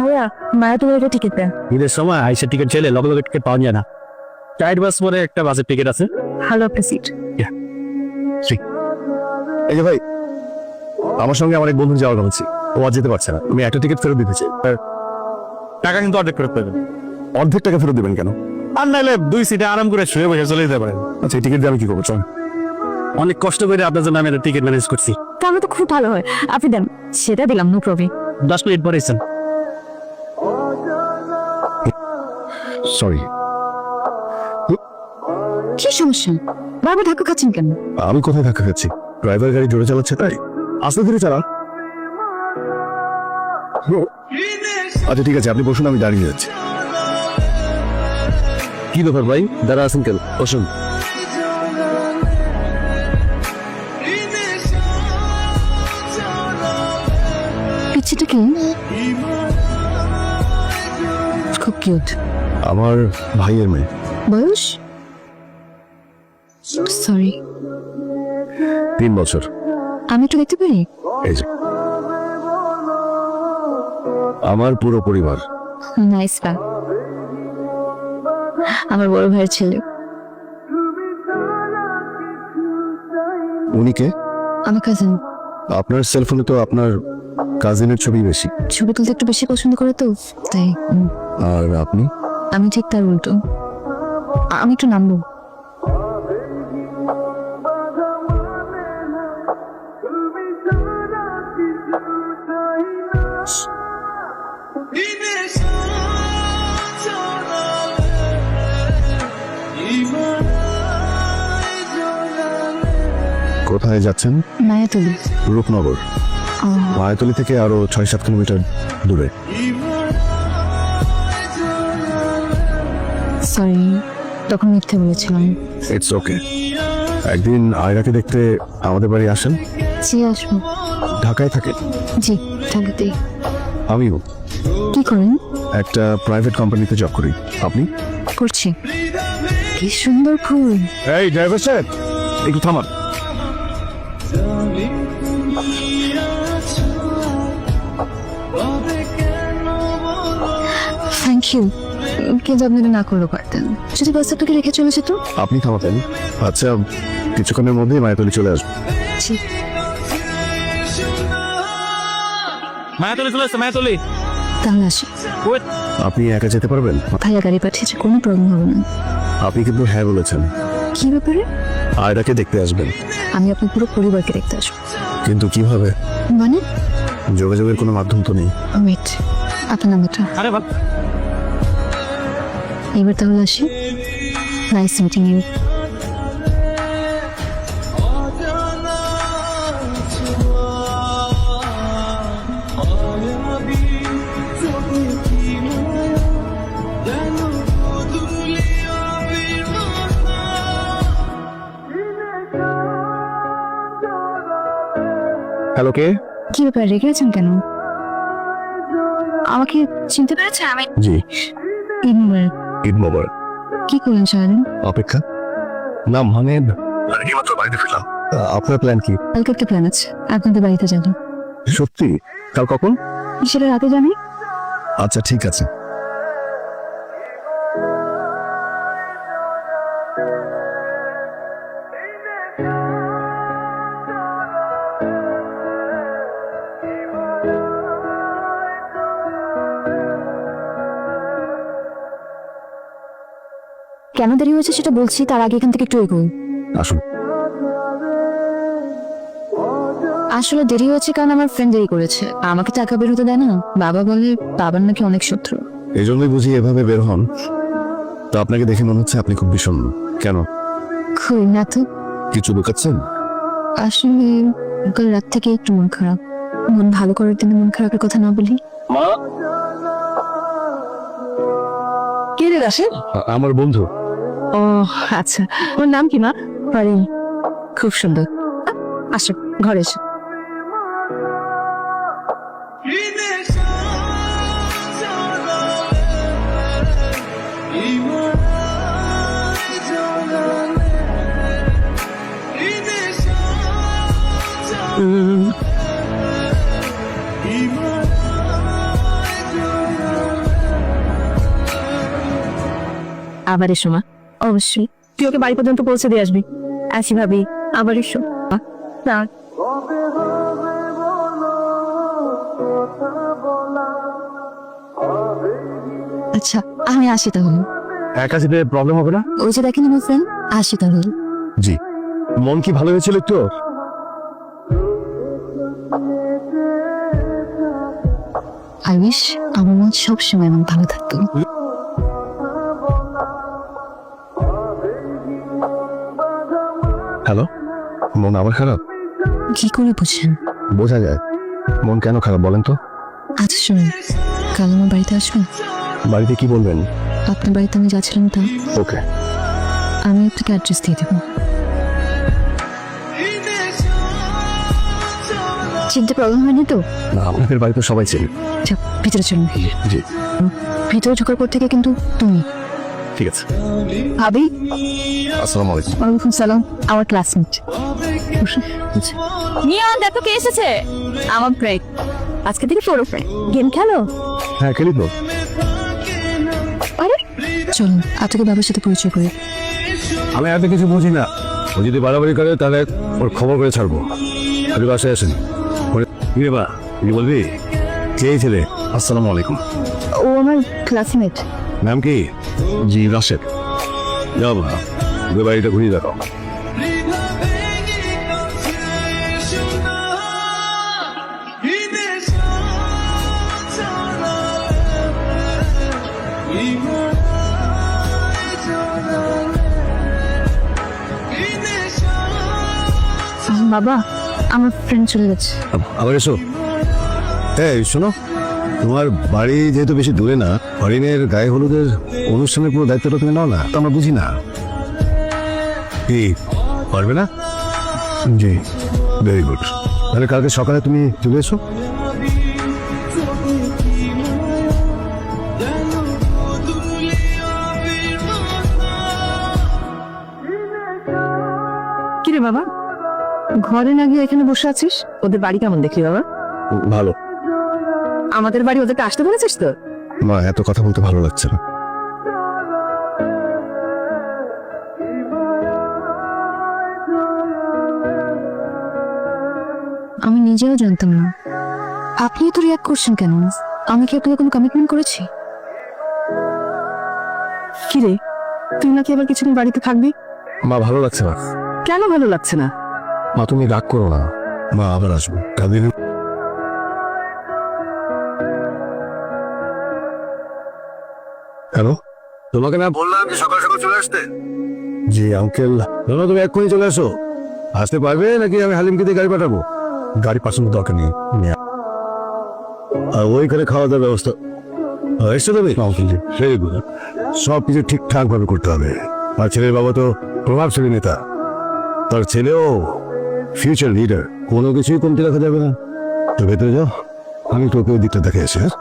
ভাইয়া মায়া তুমি একটা টিকিট দেন। ঈদের সময় আইসা টিকিট চাইলে লগে লগে টিকিট পাওয়া যায় না। টাইট বাস পরে একটা বাসের টিকিট আছে। ভালো একটা সিট। এই যে ভাই, আমার সঙ্গে আমার এক বন্ধু যাওয়ার কথা ছিল, ও আজ যেতে পারছে না। আমি একটা টিকিট ফেরত দিতে চাই। টাকা কিন্তু অর্ধেক ফেরত পাবেন। অর্ধেক টাকা ফেরত দেবেন কেন? আর নাইলে 2 সিটে আরাম করে শুয়ে বসে চলে যেতে পারেন। আচ্ছা, এই টিকিট দিয়ে আমি কি করবো? চল। অনেক কষ্ট করে আপনার জন্য আমি একটা টিকিট ম্যানেজ করছি। তাহলে তো খুব ভালো হয়, আপনি দেন। সেটা দিলাম, নো প্রবলেম। 10 মিনিট পরে এসেছেন। সরি। কি সমস্যা? বারবার ধাক্কা খাচ্ছেন কেন? আমি কোথায় ধাক্কা খাচ্ছি? ড্রাইভার গাড়ি জোরে চালাচ্ছে তাই। আস্তে ধীরে চালান। আচ্ছা ঠিক আছে, আপনি বসুন, আমি দাঁড়িয়ে যাচ্ছি। কি ব্যাপার ভাই, দাঁড়া আছেন কেন? বসুন। পিচ্ছিটা কি? খুব কিউট। আমার ভাইয়ের মেয়ে। বয়স? সরি, 3 বছর। আমি একটু দেখতে পারি? এই যে আমার পুরো পরিবার। নাইস বা, আমার বড় ভাইয়ের ছেলে। উনি কে? আমার কাজিন। আপনার সেলফোনে তো আপনার কাজিনের ছবি বেশি। ছবি তুলতে একটু বেশি পছন্দ করে তো তাই। আর আপনি? আমি ঠিক তার উল্টো। আমি একটু নামবো। কোথায় যাচ্ছেন? মায়াতলি। রূপনগর। মায়াতলি থেকে আরো 6-7 কিলোমিটার দূরে। সরি, তখন মিথ্যে বলেছিলাম। It's okay. একদিন আয়রাকে দেখতে আমাদের বাড়ি আসেন। জি আসবো। ঢাকায় থাকে? জি, ঢাকাতেই। আমিও। কি করেন? একটা প্রাইভেট কোম্পানিতে জব করি। আপনি? করছি। কি সুন্দর ফুল। এই ড্রাইভার সাহেব, একটু থামান। থ্যাংক ইউ, কিন্তু আপনি এটা না করলেও পারতেন। যদি বাচ্চাটাকে রেখে চলে যেত। আপনি থামাতেন। আচ্ছা, কিছুক্ষণের মধ্যেই মায়াতলি চলে আসবো। জি। মায়াতলি চলে আসছে, মায়াতলি। তাহলে আসি। ওয়েট। আপনি একা যেতে পারবেন? ভাইয়া গাড়ি পাঠিয়েছে, কোনো প্রবলেম হবে না। আপনি কিন্তু হ্যাঁ বলেছেন। কি ব্যাপারে? আয়রাকে দেখতে আসবেন। আমি আপনার পুরো পরিবারকে দেখতে আসবো। কিন্তু কিভাবে? মানে? যোগাযোগের কোনো মাধ্যম তো নেই। ওয়েট, আপনার নাম্বারটা। আরে বাপ। এবার তাহলে আসি। Nice meeting you. হ্যালো, কে? কি ব্যাপার, রেগে আছেন কেন? আমাকে চিনতে পেরেছেন? আমি জি। ঈদ মোবারক। কি করলেন সারাদিন? অপেক্ষা। না মানে এইমাত্র বাড়িতে ফিরলাম। আপনার প্ল্যান কি? কালকে একটা প্ল্যান আছে, আপনাদের বাড়িতে যাবো। সত্যি? কাল কখন? সেটা রাতে জানি। আচ্ছা ঠিক আছে। কেন দেরি হয়েছে সেটা বলছি, তার আগে এখান থেকে একটু এগোই। আসুন। আসলে দেরি হয়েছে কারণ আমার ফ্রেন্ড দেরি করেছে, আমাকে টাকা বের হতে দেয় না। বাবা বলে বাবার নাকি অনেক শত্রু। এই জন্যই বুঝি এভাবে বের হন। তো আপনাকে দেখে মনে হচ্ছে আপনি খুব বিষণ্ণ। কেন? খুব না তো। কিছু লুকাচ্ছেন? আসলে কাল রাত থেকে একটু মন খারাপ। মন ভালো করার দিনে মন খারাপের কথা না বলি। কে রে রাশেদ? আমার বন্ধু। ও আচ্ছা, ওর নাম কি মা? পারিন। খুব সুন্দর। আসো ঘরে এসো। আবার এসো মা। অবশ্যই, তুই ওকে বাড়ি পর্যন্ত পৌঁছে দিয়ে আসবি। আসি ভাবি, আবার এসো। না, আচ্ছা আমি আসি তাহলে। একা যেতে প্রবলেম হবে না? ওই যে দেখেন আমার ফ্রেন্ড, আসি তাহলে। জি। মন কি ভালো হয়েছিল একটু? আই উইশ আমার মন সবসময় এমন ভালো থাকতো। হ্যালো, মন আবার খারাপ? কি করে বুঝছেন? বোঝা যায়। মন কেন খারাপ বলেন তো? আচ্ছা শুনুন, কাল আমার বাড়িতে আসবেন। বাড়িতে কি বলবেন? আপনার বাড়িতে আমি যাচ্ছিলাম তা। ওকে। আমি আপনাকে অ্যাড্রেস দিয়ে দেবো। চিনতে প্রবলেম হয়নি তো? না, আপনাদের বাড়ি তো সবাই চেনে। আচ্ছা, ভিতরে চলুন। জি, ভিতরে ঢোকার পর থেকে কিন্তু তুমি। ঠিক আছে। ভাবি। আসসালামু আলাইকুম। ওয়ালাইকুম সালাম। আমার ক্লাসমেট। নিয়ান, দেখো কে এসেছে। আমার ফ্রেন্ড, আজকে থেকে পুরো ফ্রেন্ড। গেম খেলো? হ্যাঁ, খেলি তো। আরে চলুন আপনাকে বাবার সাথে পরিচয় করি। আমি এত কিছু বুঝি না। ও যদি বাড়াবাড়ি করে তাহলে ওর খবর করে ছাড়বো। আপনি বাসায় আসেন। কি রে বা, কি বলবি? কে এই ছেলে? আসসালামু আলাইকুম। ও আমার ক্লাসমেট। নাম কি? জি, রাশেদ। যাও বা, ওদের বাড়িটা ঘুরিয়ে দেখাও। বাবা, আমার ফ্রেন্ড চলে গেছে। আবার এসো। এই শোনো, তোমার বাড়ি যেহেতু বেশি দূরে না, হরিণের গায়ে হলুদের অনুষ্ঠানের পুরো দায়িত্বটা তুমি নাও না। তো আমরা বুঝি না। কি পারবে না? জি, ভেরি গুড। তাহলে কালকে সকালে তুমি চলে এসো। কি রে বাবা, ঘরে না গিয়ে এখানে বসে আছিস? ওদের বাড়ি কেমন দেখলি বাবা? ভালো। আমাদের বাড়ি ওদেরকে আসতে বলেছিস তো? মা, এত কথা বলতে ভালো লাগছে না। আমি নিজেও জানতাম না। আপনি তো রিয়াক্ট করছেন কেন? আমি কি আপনাকে কোনো কমিটমেন্ট করেছি? কি রে, তুই নাকি আবার কিছুদিন বাড়িতে থাকবি? মা, ভালো লাগছে না। কেন ভালো লাগছে না? মা, তুমি রাগ করো না। মা, আবার আসবো কাদিন। হ্যালো, তোমাকে না বললাম যে সকাল সকাল চলে আসতে? জি আঙ্কেল। শোনো, তুমি এক্ষুনি চলে আসো। আসতে পারবে নাকি আমি হালিমকে দিয়ে গাড়ি পাঠাবো? গাড়ি পাঠানোর দরকার নেই। আর ওইখানে খাওয়া দাওয়ার ব্যবস্থা এসে দেবে আঙ্কেল। জি, ভেরি গুড। সব কিছু ঠিকঠাক ভাবে করতে হবে। আর ছেলের বাবা তো প্রভাবশালী নেতা, তার ছেলেও ফিউচার লিডার। কোনো কিছুই কমতি রাখা যাবে না। তো ভেতরে যাও, আমি তোকে ওই দিকটা দেখে আসি। হ্যাঁ,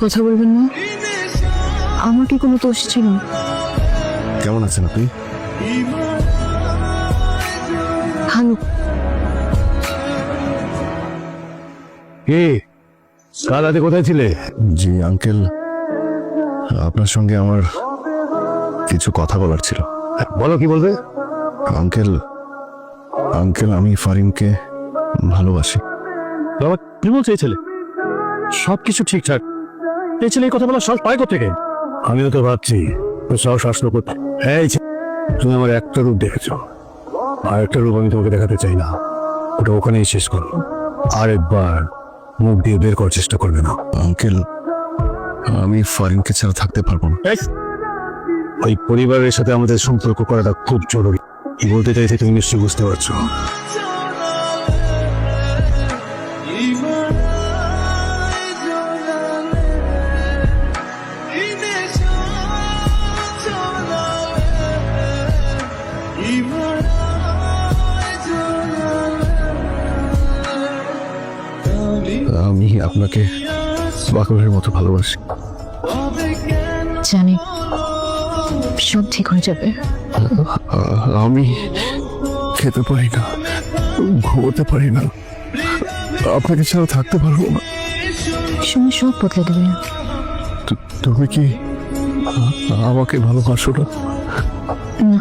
কথা বলবেন না? আমার কি কোনো দোষ ছিল? কেমন আছেন আপনি? ভালো। কে কাল রাতে কোথায় ছিলে? জি আঙ্কেল, আপনার সঙ্গে আমার কিছু কথা বলার ছিল। বলো, কি বলবে? আঙ্কেল, আমি ফারিনকে ভালোবাসি। বাবা, কি বলছে এই ছেলে? সবকিছু ঠিকঠাক, এই ছেলে এই কথা বলার সাহস পায় কোথেকে? আমিও তো ভাবছি তো সাহস আসলো কোথায়। এই তুমি আমার একটা রূপ দেখেছো, আর একটা রূপ আমি তোমাকে দেখাতে চাই না। ওটা ওখানেই শেষ করো। আরেকবার মুখ দিয়ে বের করার চেষ্টা করবে না। আঙ্কেল, আমি ফারিনকে ছাড়া থাকতে পারবো না। ওই পরিবারের সাথে আমাদের সম্পর্ক করাটা খুব জরুরি। কি বলতে চাইছে তুমি নিশ্চয়ই বুঝতে পারছো। আমি আপনাকে বাকরের মতো ভালোবাসি। জানি সব ঠিক হয়ে যাবে। আমি খেতে পারি না, ঘুমোতে পারি না, আপনাকে ছাড়া থাকতে পারবো না। সময় সব বদলে দেবে। তুমি কি আমাকে ভালোবাসো না? না,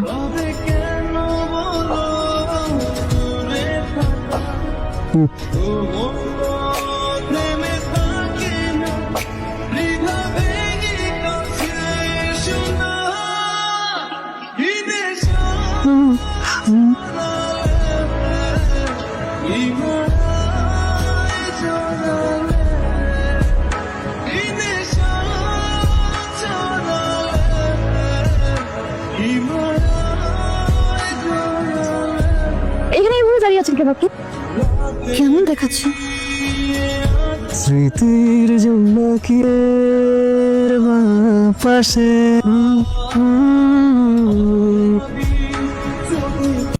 এখানে এভাবে দাঁড়িয়ে আছেন কেন আপনি? কেমন দেখাচ্ছে? স্মৃতির জন্য কি পাশে